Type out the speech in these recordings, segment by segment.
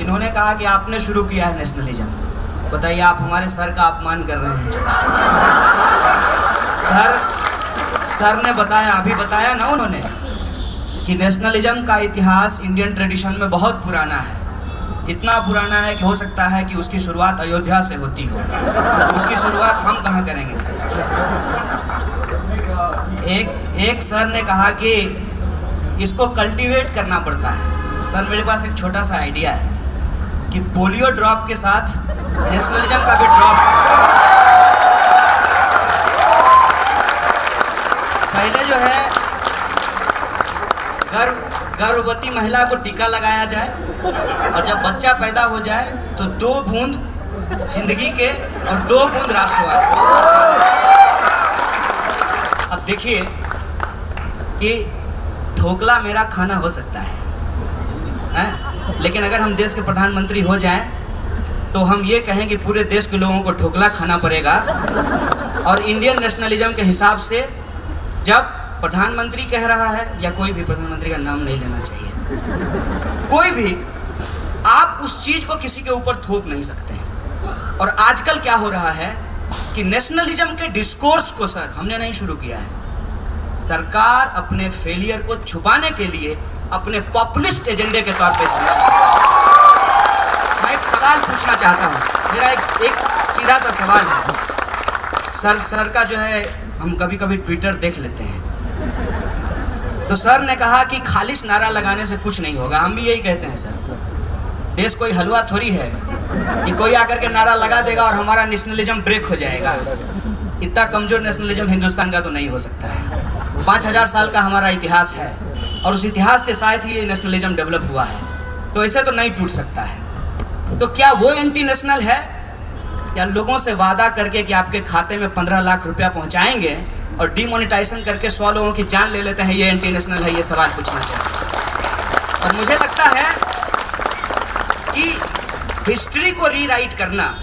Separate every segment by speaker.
Speaker 1: इन्होंने कहा कि आपने शुरू किया है नेशनलिज्म। बताइए, आप हमारे सर का अपमान कर रहे हैं। सर ने बताया, अभी बताया ना उन्होंने, कि नेशनलिज्म का इतिहास इंडियन ट्रेडिशन में बहुत पुराना है। इतना पुराना है कि हो सकता है कि उसकी शुरुआत अयोध्या से होती हो। तो उसकी शुरुआत हम कहाँ करेंगे सर? एक सर ने कहा कि इसको कल्टीवेट करना पड़ता है। सर, मेरे पास एक छोटा सा आइडिया है कि पोलियो ड्रॉप के साथ नेशनलिज्म का भी ड्रॉप, पहले जो है गर्भवती महिला को टीका लगाया जाए, और जब बच्चा पैदा हो जाए तो 2 बूंद जिंदगी के और 2 बूंद राष्ट्रवाद। अब देखिए कि ढोकला मेरा खाना हो सकता है, लेकिन अगर हम देश के प्रधानमंत्री हो जाएं तो हम ये कहें कि पूरे देश के लोगों को ढोकला खाना पड़ेगा। और इंडियन नेशनलिज्म के हिसाब से जब प्रधानमंत्री कह रहा है, या कोई भी, प्रधानमंत्री का नाम नहीं लेना चाहिए, कोई भी, आप उस चीज को किसी के ऊपर थोप नहीं सकते हैं। और आजकल क्या हो रहा है कि नेशनलिज्म के डिस्कोर्स को सर हमने नहीं शुरू किया है, सरकार अपने फेलियर को छुपाने के लिए अपने पॉपुलिस्ट एजेंडे के तौर पे इस्तेमाल। मैं एक सवाल पूछना चाहता हूँ, मेरा एक सीधा सा सवाल है। सर का जो है, हम कभी कभी ट्विटर देख लेते हैं, तो सर ने कहा कि खालिश नारा लगाने से कुछ नहीं होगा। हम भी यही कहते हैं सर, देश कोई हलवा थोड़ी है कि कोई आकर के नारा लगा देगा और हमारा नेशनलिज्म ब्रेक हो जाएगा। इतना कमजोर नेशनलिज्म हिंदुस्तान का तो नहीं हो सकता है। 5000 साल का हमारा इतिहास है, और उस इतिहास के साथ ही ये नेशनलिज्म डेवलप हुआ है, तो ऐसे तो नहीं टूट सकता है। तो क्या वो एंटी नेशनल है, या लोगों से वादा करके कि आपके खाते में 15 लाख रुपया पहुंचाएंगे और डिमोनेटाइजेशन करके 100 लोगों की जान ले लेते हैं, ये एंटी नेशनल है? ये सवाल पूछना चाहिए। और मुझे लगता है कि हिस्ट्री को रीराइट करना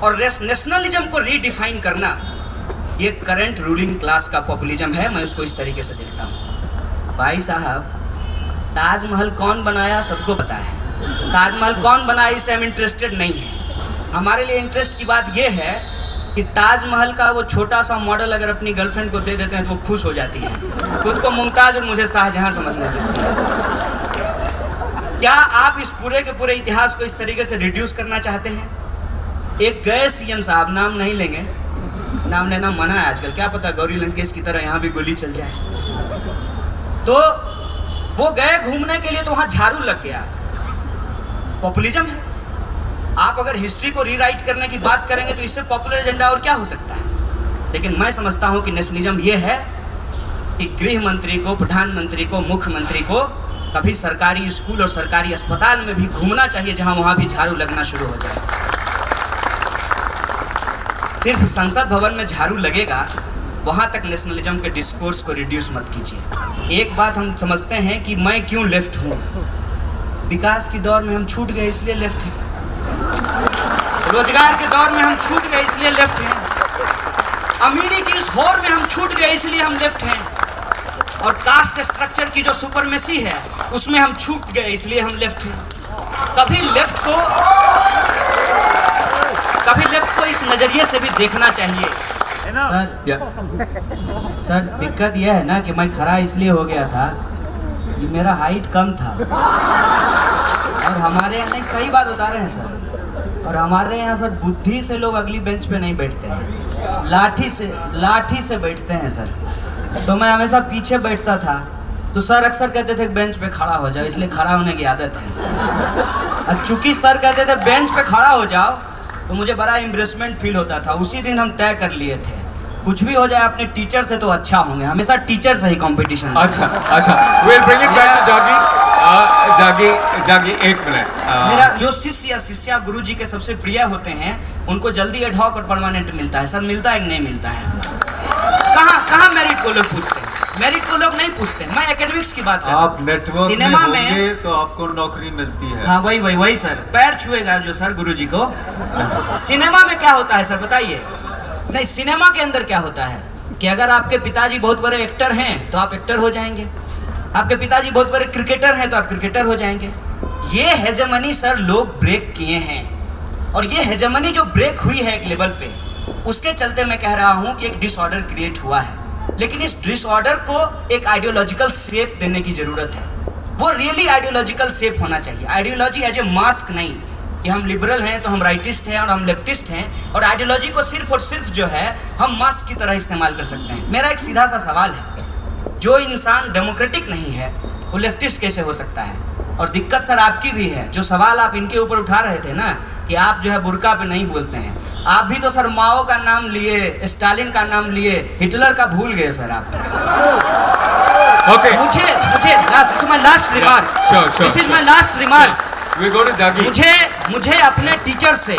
Speaker 1: और नेशनलिज्म को रीडिफाइन करना, ये करंट रूलिंग क्लास का पॉपुलिज्म है। मैं उसको इस तरीके से देखता हूँ। भाई साहब, ताजमहल कौन बनाया सबको पता है, ताजमहल कौन बनाया इससे हम इंटरेस्टेड नहीं है। हमारे लिए इंटरेस्ट की बात यह है कि ताजमहल का वो छोटा सा मॉडल अगर अपनी गर्लफ्रेंड को दे देते हैं तो वो खुश हो जाती है, खुद को मुमताज और मुझे शाहजहां समझने लगती है। क्या आप इस पूरे के पूरे इतिहास को इस तरीके से रिड्यूस करना चाहते हैं? एक गए सीएम साहब, नाम नहीं लेंगे, नाम लेना मना है आजकल, क्या पता गौरी लंकेश की तरह यहाँ भी गोली चल जाए, तो वो गए घूमने के लिए तो वहाँ झाड़ू लग गया। पॉपुलिज्म है। आप अगर हिस्ट्री को रीराइट करने की बात करेंगे तो इससे पॉपुलर एजेंडा और क्या हो सकता है? लेकिन मैं समझता हूँ कि नेशनलिज्म ये है कि गृह मंत्री को, प्रधानमंत्री को, मुख्यमंत्री को कभी सरकारी स्कूल और सरकारी अस्पताल में भी घूमना चाहिए जहाँ वहाँ भी झाड़ू लगना शुरू हो जाए। सिर्फ संसद भवन में झाड़ू लगेगा, वहाँ तक नेशनलिज्म के डिस्कोर्स को रिड्यूस मत कीजिए। एक बात हम समझते हैं कि मैं क्यों लेफ्ट हूँ, विकास के दौर में हम छूट गए इसलिए लेफ्ट हैं, रोजगार के दौर में हम छूट गए इसलिए लेफ्ट हैं, अमीरी की इस होड़ में हम छूट गए इसलिए हम लेफ्ट हैं, और कास्ट स्ट्रक्चर की जो सुपरमेसी है उसमें हम छूट गए इसलिए हम लेफ्ट हैं। कभी लेफ्ट को इस नजरिए से भी देखना चाहिए। सर दिक्कत यह है ना कि मैं खड़ा इसलिए हो गया था कि मेरा हाइट कम था, और हमारे यहाँ, नहीं सही बात बता रहे हैं सर, और हमारे यहाँ सर बुद्धि से लोग अगली बेंच पे नहीं बैठते हैं, लाठी से बैठते हैं सर। तो मैं हमेशा पीछे बैठता था, तो सर अक्सर कहते थे बेंच पे खड़ा हो जाओ, इसलिए खड़ा होने की आदत है। और चूंकि सर कहते थे बेंच पे खड़ा हो जाओ, तो मुझे बड़ा एम्ब्रेसमेंट फील होता था। उसी दिन हम तय कर लिए थे, कुछ भी हो जाए अपने टीचर से तो अच्छा होंगे, हमेशा टीचर से ही कंपटीशन।
Speaker 2: अच्छा, we'll bring it back to जागी 1 मिनट।
Speaker 1: मेरा जो शिष्य या शिष्या गुरु जी के सबसे प्रिय होते हैं, उनको जल्दी एडहॉक और परमानेंट मिलता है। सर मिलता है कि नहीं मिलता है? कहाँ मेरिट को लोग पूछते हैं? मेरिट को लोग नहीं पूछते। मैं एकेडमिक्स की बात कर रहा हूँ।
Speaker 3: आप नेटवर्क
Speaker 1: सिनेमा
Speaker 3: में होंगे तो आपको नौकरी मिलती है।
Speaker 1: हाँ वही सर, पैर छुएगा जो सर गुरुजी को। सिनेमा में क्या होता है सर बताइए? नहीं, सिनेमा के अंदर क्या होता है कि अगर आपके पिताजी बहुत बड़े एक्टर हैं तो आप एक्टर हो जाएंगे, आपके पिताजी बहुत बड़े क्रिकेटर हैं तो आप क्रिकेटर हो जाएंगे, ये हेजेमनी सर लोग ब्रेक किए हैं, और ये हेजेमनी जो ब्रेक हुई है एक लेवल पे, उसके चलते मैं कह रहा हूं कि एक डिसऑर्डर क्रिएट हुआ है। लेकिन इस डिसऑर्डर को एक आइडियोलॉजिकल शेप देने की जरूरत है। वो रियली आइडियोलॉजिकल शेप होना चाहिए। आइडियोलॉजी एज ए मास्क नहीं कि हम लिबरल हैं तो हम राइटिस्ट हैं और हम लेफ्टिस्ट हैं, और आइडियोलॉजी को सिर्फ और सिर्फ जो है हम मास्क की तरह इस्तेमाल कर सकते हैं। मेरा एक सीधा सा सवाल है, जो इंसान डेमोक्रेटिक नहीं है वो लेफ्टिस्ट कैसे हो सकता है? और दिक्कत सर आपकी भी है, जो सवाल आप इनके ऊपर उठा रहे थे ना कि आप जो है बुर्का पे नहीं बोलते हैं, आप भी तो सर माओ का नाम लिए, स्टालिन का नाम लिए, हिटलर का भूल गए सर आप।
Speaker 2: Okay.
Speaker 1: मुझे last remark, this is my last remark.
Speaker 2: We go to Jagi.
Speaker 1: मुझे अपने टीचर से,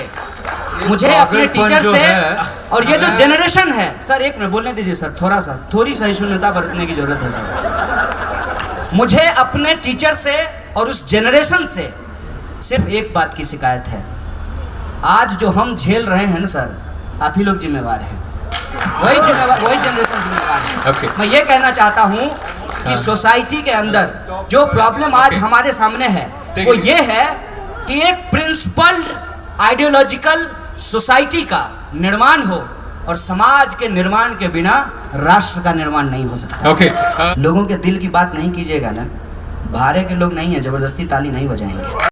Speaker 1: और ये जो जनरेशन है सर, एक मिनट बोलने दीजिए सर, थोड़ी सहिष्णुता बरतने की जरूरत है सर। मुझे अपने टीचर से और उस जनरेशन से सिर्फ एक बात की शिकायत है, आज जो हम झेल रहे हैं ना सर, आप ही लोग जिम्मेवार हैं, वही जनरेशन जिम्मेवार है।
Speaker 2: Okay.
Speaker 1: मैं ये कहना चाहता हूँ कि सोसाइटी के अंदर जो प्रॉब्लम आज हमारे सामने है वो ये है कि एक प्रिंसिपल्ड आइडियोलॉजिकल सोसाइटी का निर्माण हो, और समाज के निर्माण के बिना राष्ट्र का निर्माण नहीं हो सकता।
Speaker 2: Okay.
Speaker 1: लोगों के दिल की बात नहीं कीजिएगा ना, भारे के लोग नहीं है, जबरदस्ती ताली नहीं बजाएंगे।